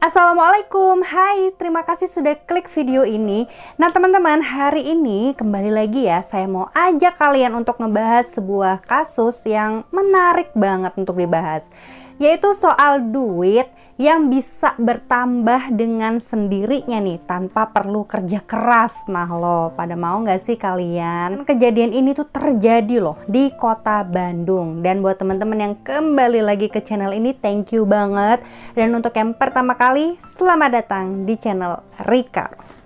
Assalamualaikum, hai, terima kasih sudah klik video ini. Nah teman-teman, hari ini kembali lagi ya, saya mau ajak kalian untuk ngebahas sebuah kasus yang menarik banget untuk dibahas, yaitu soal duit yang bisa bertambah dengan sendirinya nih, tanpa perlu kerja keras. Nah lo pada mau nggak sih kalian? Kejadian ini tuh terjadi loh di kota Bandung. Dan buat teman-teman yang kembali lagi ke channel ini, thank you banget. Dan untuk yang pertama kali, selamat datang di channel Rika.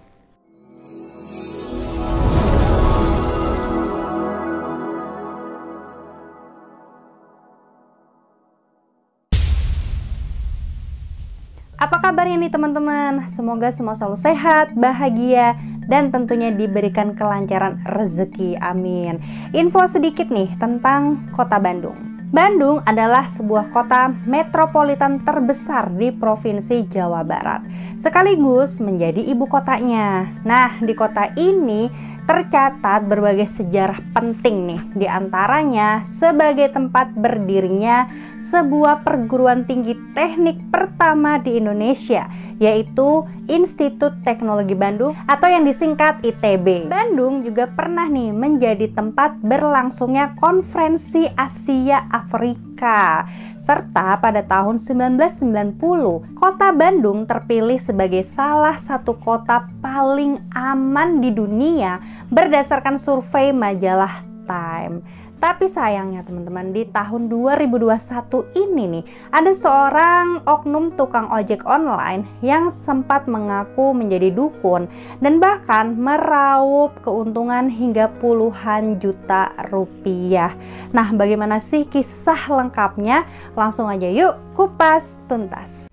Apa kabarnya nih teman-teman? Semoga semua selalu sehat, bahagia, dan tentunya diberikan kelancaran rezeki. Amin. Info sedikit nih tentang kota Bandung. Bandung adalah sebuah kota metropolitan terbesar di Provinsi Jawa Barat, sekaligus menjadi ibu kotanya. Nah, di kota ini tercatat berbagai sejarah penting nih, diantaranya sebagai tempat berdirinya sebuah perguruan tinggi teknik pertama di Indonesia, yaitu Institut Teknologi Bandung atau yang disingkat ITB. Bandung juga pernah nih menjadi tempat berlangsungnya Konferensi Asia Afrika, serta pada tahun 1990 kota Bandung terpilih sebagai salah satu kota paling aman di dunia berdasarkan survei majalah Time. Tapi sayangnya teman-teman, di tahun 2021 ini nih, ada seorang oknum tukang ojek online yang sempat mengaku menjadi dukun dan bahkan meraup keuntungan hingga puluhan juta rupiah. Nah, bagaimana sih kisah lengkapnya? Langsung aja yuk kupas tuntas.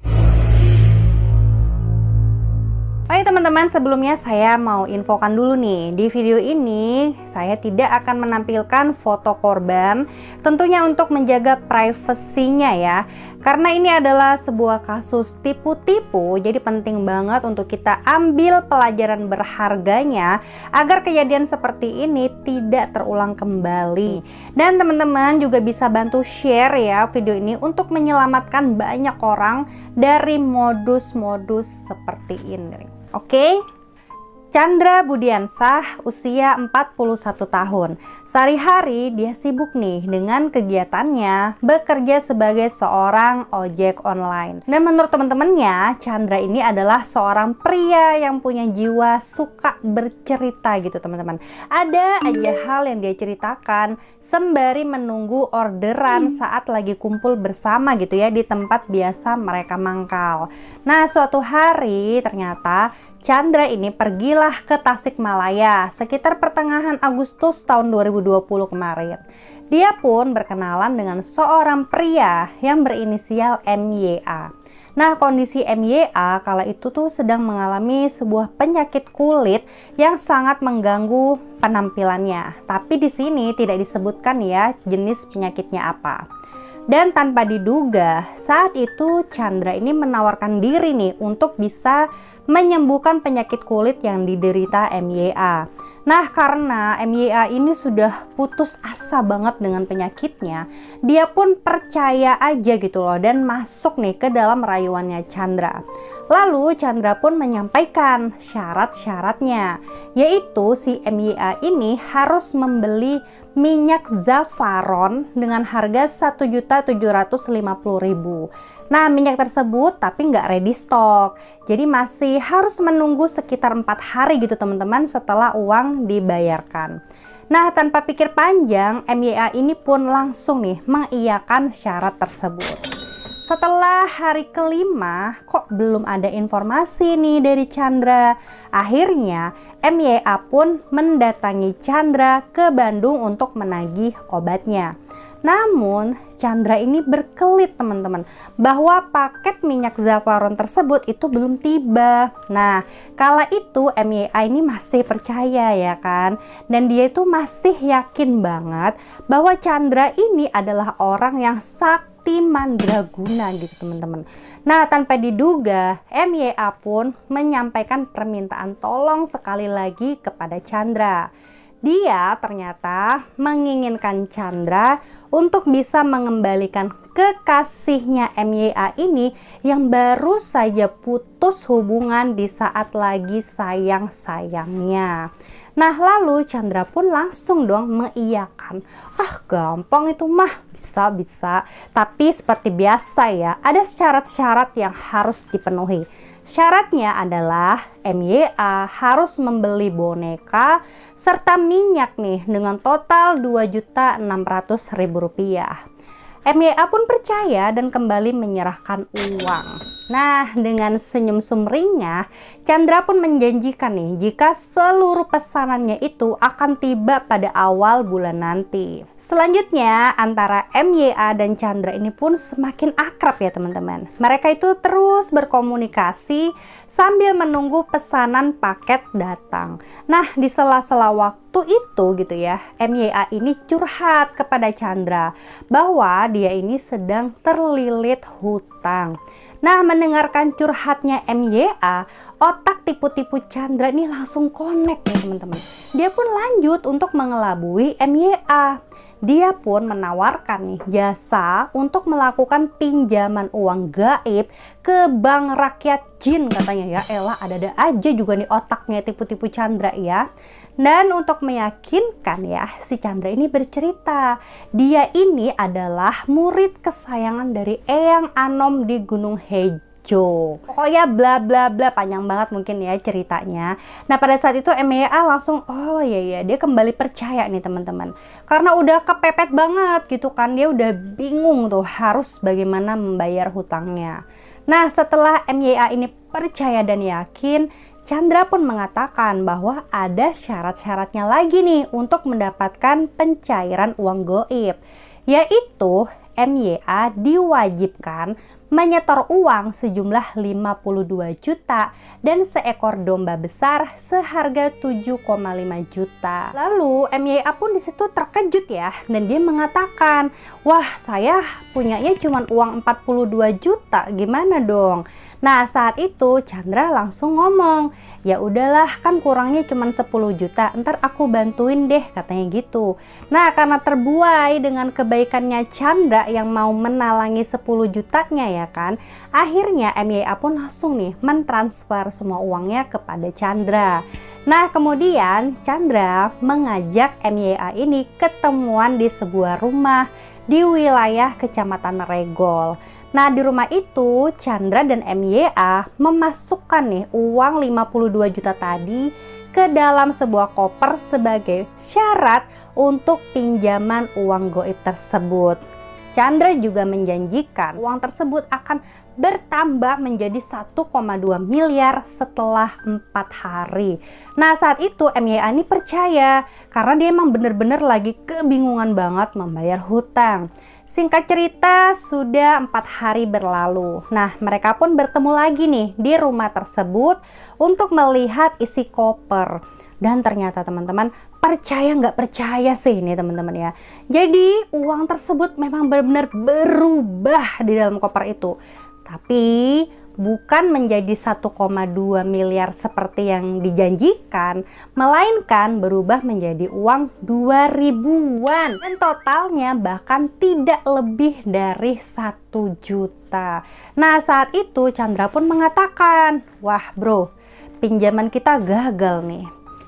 Oke teman-teman, sebelumnya saya mau infokan dulu nih, di video ini saya tidak akan menampilkan foto korban, tentunya untuk menjaga privasinya ya. Karena ini adalah sebuah kasus tipu-tipu, jadi penting banget untuk kita ambil pelajaran berharganya agar kejadian seperti ini tidak terulang kembali. Dan teman-teman juga bisa bantu share ya video ini untuk menyelamatkan banyak orang dari modus-modus seperti ini. Oke, Chandra Budiansah usia 41 tahun. Sehari-hari dia sibuk nih dengan kegiatannya bekerja sebagai seorang ojek online. Dan menurut teman-temannya, Chandra ini adalah seorang pria yang punya jiwa suka bercerita gitu teman-teman. Ada aja hal yang dia ceritakan sembari menunggu orderan saat lagi kumpul bersama gitu ya di tempat biasa mereka mangkal. Nah, suatu hari ternyata Chandra ini pergilah ke Tasikmalaya sekitar pertengahan Agustus tahun 2020 kemarin. Dia pun berkenalan dengan seorang pria yang berinisial MYA. Nah, kondisi MYA kala itu tuh sedang mengalami sebuah penyakit kulit yang sangat mengganggu penampilannya. Tapi di sini tidak disebutkan ya jenis penyakitnya apa. Dan tanpa diduga, saat itu Chandra ini menawarkan diri nih untuk bisa menyembuhkan penyakit kulit yang diderita MYA. Nah, karena MYA ini sudah putus asa banget dengan penyakitnya, dia pun percaya aja gitu loh dan masuk nih ke dalam rayuannya Chandra. Lalu Chandra pun menyampaikan syarat-syaratnya, yaitu si MYA ini harus membeli minyak zafaron dengan harga 1.750.000. Nah, minyak tersebut tapi nggak ready stock, jadi masih harus menunggu sekitar 4 hari gitu teman-teman setelah uang dibayarkan. Nah, tanpa pikir panjang, MYA ini pun langsung nih mengiyakan syarat tersebut. Setelah hari kelima, kok belum ada informasi nih dari Chandra. Akhirnya, MYA pun mendatangi Chandra ke Bandung untuk menagih obatnya. Namun, Chandra ini berkelit teman-teman, bahwa paket minyak zafaron tersebut itu belum tiba. Nah, kala itu MYA ini masih percaya ya kan, dan dia itu masih yakin banget bahwa Chandra ini adalah orang yang sakti mandraguna gitu teman-teman. Nah, tanpa diduga, MYA pun menyampaikan permintaan tolong sekali lagi kepada Chandra. Dia ternyata menginginkan Chandra untuk bisa mengembalikan kekasihnya MYA ini yang baru saja putus hubungan di saat lagi sayang-sayangnya. Nah, lalu Chandra pun langsung dong mengiyakan. Ah, gampang itu mah, bisa. Tapi seperti biasa ya, ada syarat-syarat yang harus dipenuhi. Syaratnya adalah MYA harus membeli boneka serta minyak nih dengan total Rp2.600.000. MYA pun percaya dan kembali menyerahkan uang. Nah, dengan senyum sumringah, Chandra pun menjanjikan nih jika seluruh pesanannya itu akan tiba pada awal bulan nanti. Selanjutnya, antara MYA dan Chandra ini pun semakin akrab ya teman-teman. Mereka itu terus berkomunikasi sambil menunggu pesanan paket datang. Nah, di sela-sela waktu itu gitu ya, MYA ini curhat kepada Chandra bahwa dia ini sedang terlilit hutang. Nah, mendengarkan curhatnya MYA, otak tipu-tipu Chandra ini langsung connect nih teman-teman. Dia pun lanjut untuk mengelabui MYA. Dia pun menawarkan nih jasa untuk melakukan pinjaman uang gaib ke Bank Rakyat Jin katanya ya. Elah, ada-ada aja juga nih otaknya tipu-tipu Chandra ya. Dan untuk meyakinkan ya, si Chandra ini bercerita dia ini adalah murid kesayangan dari Eyang Anom di Gunung Hejo. Pokoknya bla bla bla, panjang banget mungkin ya ceritanya. Nah, pada saat itu MYA langsung oh iya dia kembali percaya nih teman-teman. Karena udah kepepet banget gitu kan, dia udah bingung tuh harus bagaimana membayar hutangnya. Nah, setelah MYA ini percaya dan yakin, Chandra pun mengatakan bahwa ada syarat-syaratnya lagi nih untuk mendapatkan pencairan uang goib, yaitu MYA diwajibkan menyetor uang sejumlah 52 juta dan seekor domba besar seharga 7,5 juta. Lalu MYA pun disitu terkejut ya, dan dia mengatakan, wah saya punyanya cuma uang 42 juta, gimana dong? Nah, saat itu Chandra langsung ngomong, ya udahlah kan kurangnya cuma 10 juta, ntar aku bantuin deh katanya gitu. Nah, karena terbuai dengan kebaikannya Chandra yang mau menalangi 10 jutanya ya kan, akhirnya MYA pun langsung nih mentransfer semua uangnya kepada Chandra. Nah, kemudian Chandra mengajak MYA ini ketemuan di sebuah rumah di wilayah Kecamatan Regol. Nah, di rumah itu Chandra dan MYA memasukkan nih uang 52 juta tadi ke dalam sebuah koper sebagai syarat untuk pinjaman uang goib tersebut. Chandra juga menjanjikan uang tersebut akan bertambah menjadi 1,2 miliar setelah 4 hari. Nah, saat itu MYA ini percaya karena dia emang bener-bener lagi kebingungan banget membayar hutang. Singkat cerita, sudah 4 hari berlalu. Nah, mereka pun bertemu lagi nih di rumah tersebut untuk melihat isi koper. Dan ternyata teman-teman, percaya nggak percaya sih nih teman-teman ya. Jadi uang tersebut memang benar-benar berubah di dalam koper itu. Tapi bukan menjadi 1,2 miliar seperti yang dijanjikan, melainkan berubah menjadi uang 2000-an. Dan totalnya bahkan tidak lebih dari 1 juta. Nah, saat itu Chandra pun mengatakan, wah bro, pinjaman kita gagal nih.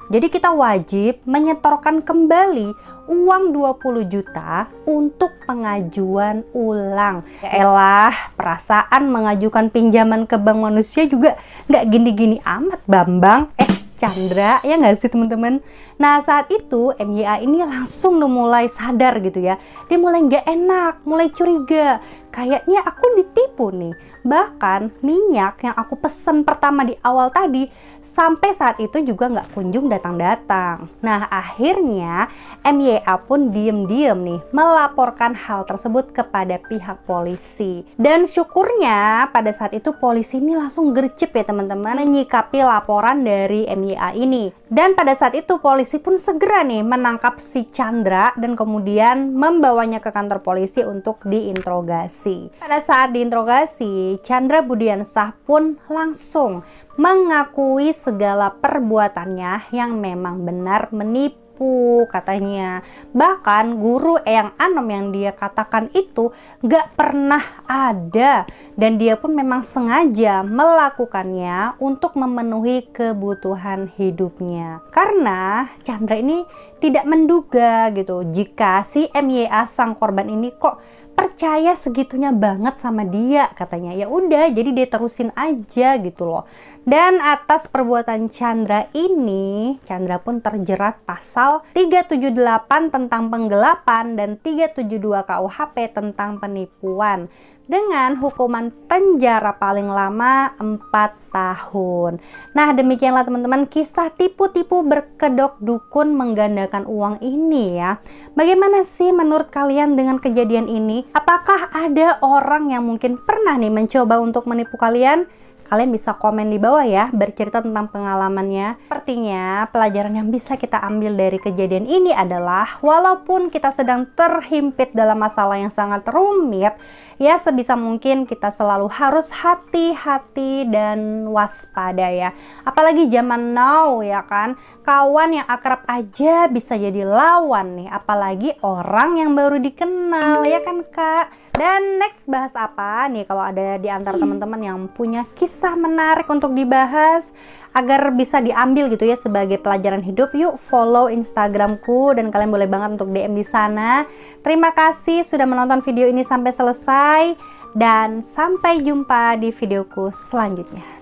Jadi kita wajib menyetorkan kembali uang 20 juta untuk pengajuan ulang. Ya elah, perasaan mengajukan pinjaman ke bank manusia juga nggak gini-gini amat Bambang. Chandra, ya nggak sih teman-teman? Nah, saat itu MYA ini langsung mulai sadar gitu ya. Dia mulai nggak enak, mulai curiga. Kayaknya aku ditipu nih. Bahkan minyak yang aku pesen pertama di awal tadi sampai saat itu juga nggak kunjung datang-datang. Nah, akhirnya MYA pun diem-diem nih melaporkan hal tersebut kepada pihak polisi. Dan syukurnya pada saat itu polisi ini langsung gercep ya teman-teman menyikapi laporan dari MYA ini. Dan pada saat itu polisi pun segera nih menangkap si Chandra dan kemudian membawanya ke kantor polisi untuk diinterogasi. Pada saat diinterogasi, Chandra Budiansah pun langsung mengakui segala perbuatannya yang memang benar menipu menipu katanya. Bahkan guru Eyang Anom yang dia katakan itu gak pernah ada, dan dia pun memang sengaja melakukannya untuk memenuhi kebutuhan hidupnya. Karena Chandra ini tidak menduga gitu jika si MYA sang korban ini kok percaya segitunya banget sama dia katanya. Ya udah, jadi dia terusin aja gitu loh. Dan atas perbuatan Chandra ini, Chandra pun terjerat pasal 378 tentang penggelapan dan 372 KUHP tentang penipuan dengan hukuman penjara paling lama 4 tahun. Nah, demikianlah teman-teman kisah tipu-tipu berkedok dukun menggandakan uang ini ya. Bagaimana sih menurut kalian dengan kejadian ini? Apakah ada orang yang mungkin pernah nih mencoba untuk menipu kalian? Kalian bisa komen di bawah ya, bercerita tentang pengalamannya. Sepertinya pelajaran yang bisa kita ambil dari kejadian ini adalah walaupun kita sedang terhimpit dalam masalah yang sangat rumit, ya sebisa mungkin kita selalu harus hati-hati dan waspada ya. Apalagi zaman now ya kan, kawan yang akrab aja bisa jadi lawan nih, apalagi orang yang baru dikenal ya kan Kak. Dan next bahas apa nih, kalau ada di antara teman-teman yang punya kisah menarik untuk dibahas agar bisa diambil gitu ya sebagai pelajaran hidup, yuk follow Instagramku dan kalian boleh banget untuk DM di sana. Terima kasih sudah menonton video ini sampai selesai dan sampai jumpa di videoku selanjutnya.